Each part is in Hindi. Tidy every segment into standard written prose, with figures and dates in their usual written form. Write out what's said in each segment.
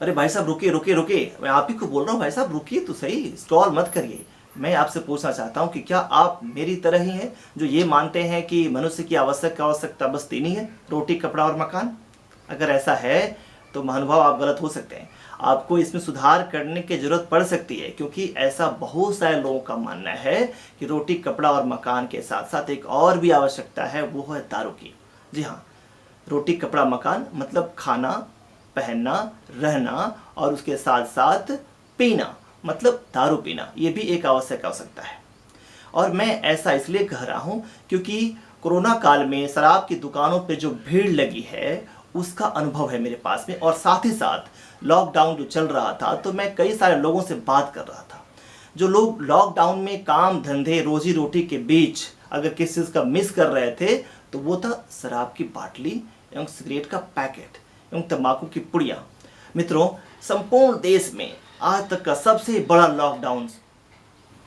अरे भाई साहब रुकिए रुकिए रुकिए, मैं आप ही को बोल रहा हूँ भाई साहब, रुकिए तो सही, स्टॉल मत करिए। मैं आपसे पूछना चाहता हूँ कि क्या आप मेरी तरह ही हैं जो ये मानते हैं कि मनुष्य की आवश्यकता बस तीन ही है, रोटी कपड़ा और मकान? अगर ऐसा है तो महानुभाव आप गलत हो सकते हैं। आपको इसमें सुधार करने की जरूरत पड़ सकती है, क्योंकि ऐसा बहुत सारे लोगों का मानना है कि रोटी कपड़ा और मकान के साथ साथ एक और भी आवश्यकता है, वो है दारू की। जी हाँ, रोटी कपड़ा मकान मतलब खाना, पहनना, रहना और उसके साथ साथ पीना मतलब दारू पीना, ये भी एक आवश्यकता है। और मैं ऐसा इसलिए कह रहा हूँ क्योंकि कोरोना काल में शराब की दुकानों पे जो भीड़ लगी है उसका अनुभव है मेरे पास में, और साथ ही साथ लॉकडाउन जो चल रहा था तो मैं कई सारे लोगों से बात कर रहा था। जो लोग लॉकडाउन में काम धंधे रोजी रोटी के बीच अगर किसी चीज़ का मिस कर रहे थे तो वो था शराब की बाटली एवं सिगरेट का पैकेट एवं तंबाकू की पुड़िया। मित्रों, संपूर्ण देश में आज तक का सबसे बड़ा लॉकडाउन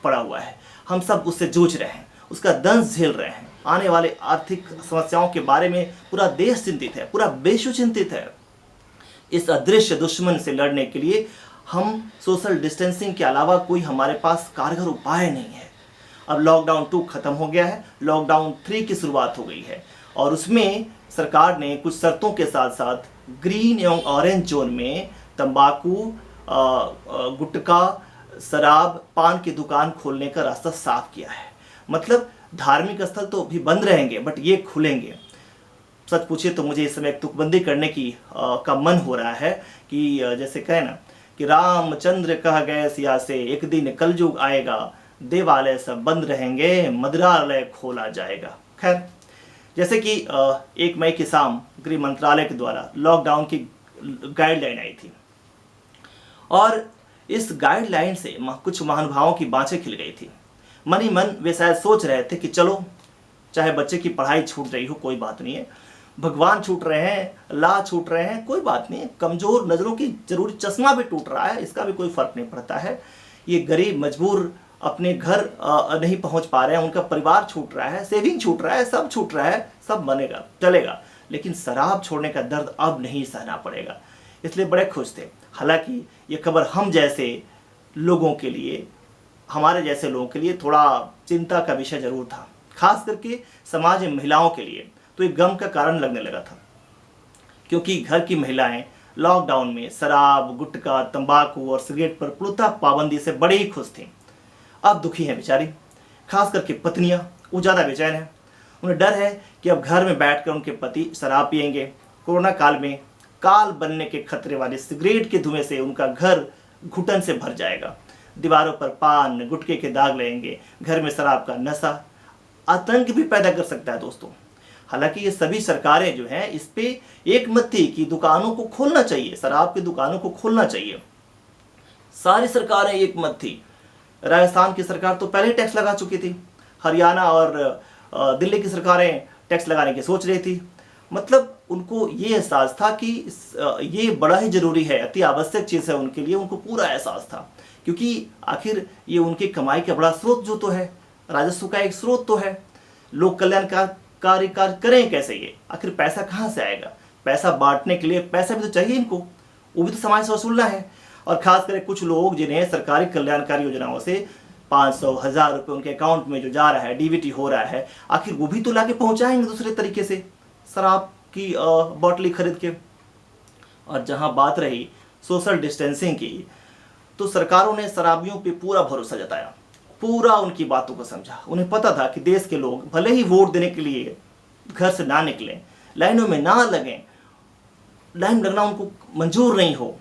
पड़ा हुआ है। हम सब उससे जूझ रहे हैं, उसका दंश झेल रहे हैं। आने वाले आर्थिक समस्याओं के बारे में पूरा देश चिंतित है, पूरा विश्व चिंतित है। इस अदृश्य दुश्मन से लड़ने के लिए हम सोशल डिस्टेंसिंग के अलावा कोई हमारे पास कारगर उपाय नहीं है। अब लॉकडाउन 2 खत्म हो गया है, लॉकडाउन 3 की शुरुआत हो गई है और उसमें सरकार ने कुछ शर्तों के साथ साथ ग्रीन एवं ऑरेंज जोन में तंबाकू, गुटखा, शराब, पान की दुकान खोलने का रास्ता साफ किया है। मतलब धार्मिक स्थल तो भी बंद रहेंगे बट ये खुलेंगे। सच पूछे तो मुझे इस समय एक तुकबंदी करने की का मन हो रहा है कि जैसे कहे ना कि रामचंद्र कह गए सिया से, एक दिन कलयुग आएगा, देवालय सब बंद रहेंगे, मदिरालय खोला जाएगा। खैर, जैसे कि 1 मई की शाम गृह मंत्रालय के द्वारा लॉकडाउन की गाइडलाइन आई थी और इस गाइडलाइन से कुछ महानुभावों की बाँछें खिल गई थी। मन ही मन वे शायद सोच रहे थे कि चलो, चाहे बच्चे की पढ़ाई छूट रही हो कोई बात नहीं है, भगवान छूट रहे हैं, अल्लाह छूट रहे हैं, कोई बात नहीं है, कमज़ोर नज़रों की जरूरी चश्मा भी टूट रहा है, इसका भी कोई फ़र्क नहीं पड़ता है। ये गरीब मजबूर अपने घर नहीं पहुंच पा रहे हैं, उनका परिवार छूट रहा है, सेविंग छूट रहा है, सब छूट रहा है, सब बनेगा चलेगा, लेकिन शराब छोड़ने का दर्द अब नहीं सहना पड़ेगा। इसलिए बड़े खुश थे। हालांकि ये खबर हम जैसे लोगों के लिए, हमारे जैसे लोगों के लिए थोड़ा चिंता का विषय जरूर था, खास करके समाज में महिलाओं के लिए तो एक गम का कारण लगने लगा था, क्योंकि घर की महिलाएं लॉकडाउन में शराब, गुटखा, तंबाकू और सिगरेट पर पूर्णतः पाबंदी से बड़ी ही खुश थीं। अब दुखी हैं बेचारी, खास करके पत्नियां, वो ज़्यादा बेचैन हैं। उन्हें डर है कि अब घर में बैठकर उनके पति शराब पिएंगे। कोरोना काल में काल बनने के खतरे वाले सिगरेट के धुएं से उनका घर घुटन से भर जाएगा। दीवारों पर पान गुटखे के दाग लगेंगे। घर में शराब का नशा आतंक भी पैदा कर सकता है दोस्तों। हालांकि ये सभी सरकारें जो हैं इस पे एक मत थी कि दुकानों को खोलना चाहिए, शराब की दुकानों को खोलना चाहिए। सारी सरकारें एक मत थी। राजस्थान की सरकार तो पहले टैक्स लगा चुकी थी, हरियाणा और दिल्ली की सरकारें टैक्स लगाने की सोच रही थी। मतलब उनको ये एहसास था कि ये बड़ा ही जरूरी है, अति आवश्यक चीज़ है उनके लिए, उनको पूरा एहसास था, क्योंकि आखिर ये उनकी कमाई का बड़ा स्रोत जो तो है, राजस्व का एक स्रोत तो है। लोक कल्याण कार्य करें कैसे ये, आखिर पैसा कहाँ से आएगा? पैसा बांटने के लिए पैसा भी तो चाहिए इनको, वो भी तो समाज से वसूलना है। और खास करके कुछ लोग जिन्हें सरकारी कल्याणकारी योजनाओं से 500-1000 रुपये उनके अकाउंट में जो जा रहा है, डीबीटी हो रहा है, आखिर वो भी तो लाके पहुंचाएंगे दूसरे तरीके से शराब की बोतली खरीद के। और जहां बात रही सोशल डिस्टेंसिंग की, तो सरकारों ने शराबियों पे पूरा भरोसा जताया, पूरा उनकी बातों को समझा। उन्हें पता था कि देश के लोग भले ही वोट देने के लिए घर से ना निकलें, लाइनों में ना लगें, लाइन लगना उनको मंजूर नहीं हो।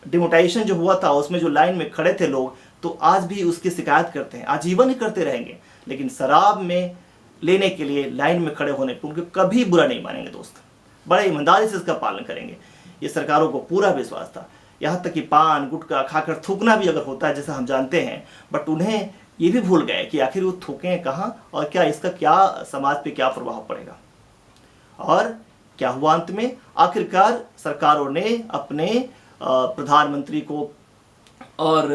डिमोटाइजेशन जो हुआ था उसमें जो लाइन में खड़े थे लोग, तो आज भी उसकी शिकायत करते हैं, आजीवन ही करते रहेंगे। लेकिन शराब में लेने के लिए लाइन में खड़े होने पर उनको कभी बुरा नहीं मानेंगे दोस्त, बड़े ईमानदारी से इसका पालन करेंगे। ये सरकारों को पूरा विश्वास था। यहाँ तक कि पान गुटखा खाकर थूकना भी अगर होता है जैसा हम जानते हैं, बट उन्हें ये भी भूल गए कि आखिर वो थूकें कहाँ और क्या इसका क्या समाज पे क्या प्रभाव पड़ेगा। और क्या हुआ अंत में? आखिरकार सरकारों ने अपने प्रधानमंत्री को और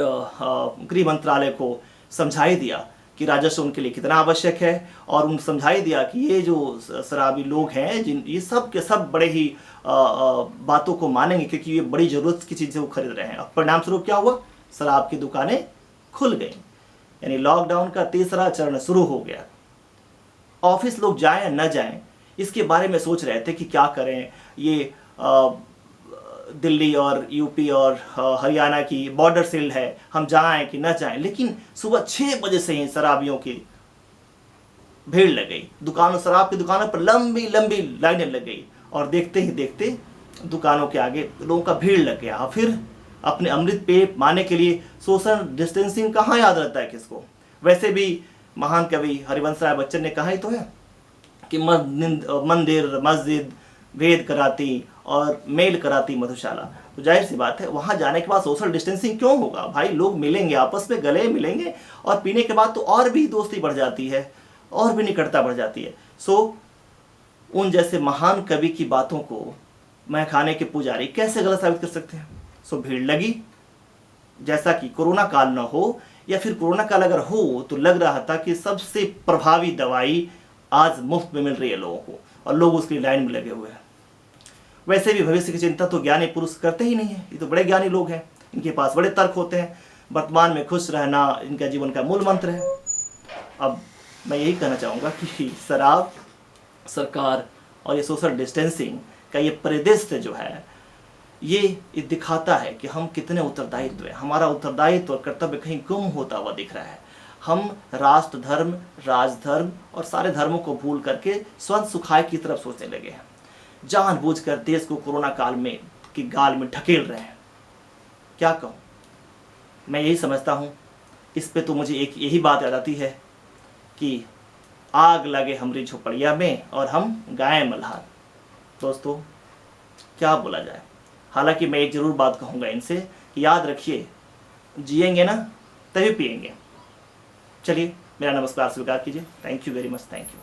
गृह मंत्रालय को समझा ही दिया कि राजस्व उनके लिए कितना आवश्यक है, और उन समझा ही दिया कि ये जो शराबी लोग हैं जिन ये सब के सब बड़े ही बातों को मानेंगे, क्योंकि ये बड़ी ज़रूरत की चीज़ें वो खरीद रहे हैं। अब परिणाम स्वरूप क्या हुआ, शराब की दुकानें खुल गई, यानी लॉकडाउन का तीसरा चरण शुरू हो गया। ऑफिस लोग जाएं या न जाएं इसके बारे में सोच रहे थे कि क्या करें। ये दिल्ली और यूपी और हरियाणा की बॉर्डर सील्ड है, हम जाएं कि न जाएं। लेकिन सुबह 6 बजे से ही शराबियों की भीड़ लग गई, दुकानों शराब की दुकानों पर लंबी लंबी लाइनें लग गई, और देखते ही देखते दुकानों के आगे लोगों का भीड़ लग गया। फिर अपने अमृत पेय पाने के लिए सोशल डिस्टेंसिंग कहाँ याद रहता है किसको। वैसे भी महान कवि हरिवंश राय बच्चन ने कहा ही तो है कि मंदिर मस्जिद वेद कराती और मेल कराती मधुशाला। तो जाहिर सी बात है वहाँ जाने के बाद सोशल डिस्टेंसिंग क्यों होगा भाई, लोग मिलेंगे, आपस में गले मिलेंगे, और पीने के बाद तो और भी दोस्ती बढ़ जाती है, और भी निकटता बढ़ जाती है। सो उन जैसे महान कवि की बातों को मैं खाने के पुजारी कैसे गलत साबित कर सकते हैं। सो भीड़ लगी, जैसा कि कोरोना काल ना हो, या फिर कोरोना काल अगर हो तो लग रहा था कि सबसे प्रभावी दवाई आज मुफ्त में मिल रही है लोगों को, और लोग उसकी लाइन में लगे हुए हैं। वैसे भी भविष्य की चिंता तो ज्ञानी पुरुष करते ही नहीं है, ये तो बड़े ज्ञानी लोग हैं, इनके पास बड़े तर्क होते हैं। वर्तमान में खुश रहना इनका जीवन का मूल मंत्र है। अब मैं यही कहना चाहूँगा कि शराब, सरकार और ये सोशल डिस्टेंसिंग का ये परिदृश्य जो है ये दिखाता है कि हम कितने उत्तरदायित्व है, हमारा उत्तरदायित्व और कर्तव्य कहीं गुम होता हुआ दिख रहा है। हम राष्ट्र धर्म, राजधर्म और सारे धर्मों को भूल करके स्वयं सुखाय की तरफ सोचने लगे हैं। जानबूझकर देश को कोरोना काल में की गाल में ढकेल रहे हैं। क्या कहूँ, मैं यही समझता हूँ। इस पे तो मुझे एक यही बात याद आती है कि आग लगे हमारी झोपड़िया में और हम गाएं मल्हार। दोस्तों क्या बोला जाए। हालांकि मैं एक जरूर बात कहूँगा इनसे कि याद रखिए, जिएंगे ना तभी पिएंगे। चलिए मेरा नमस्कार स्वीकार कीजिए। Thank you very much, thank you.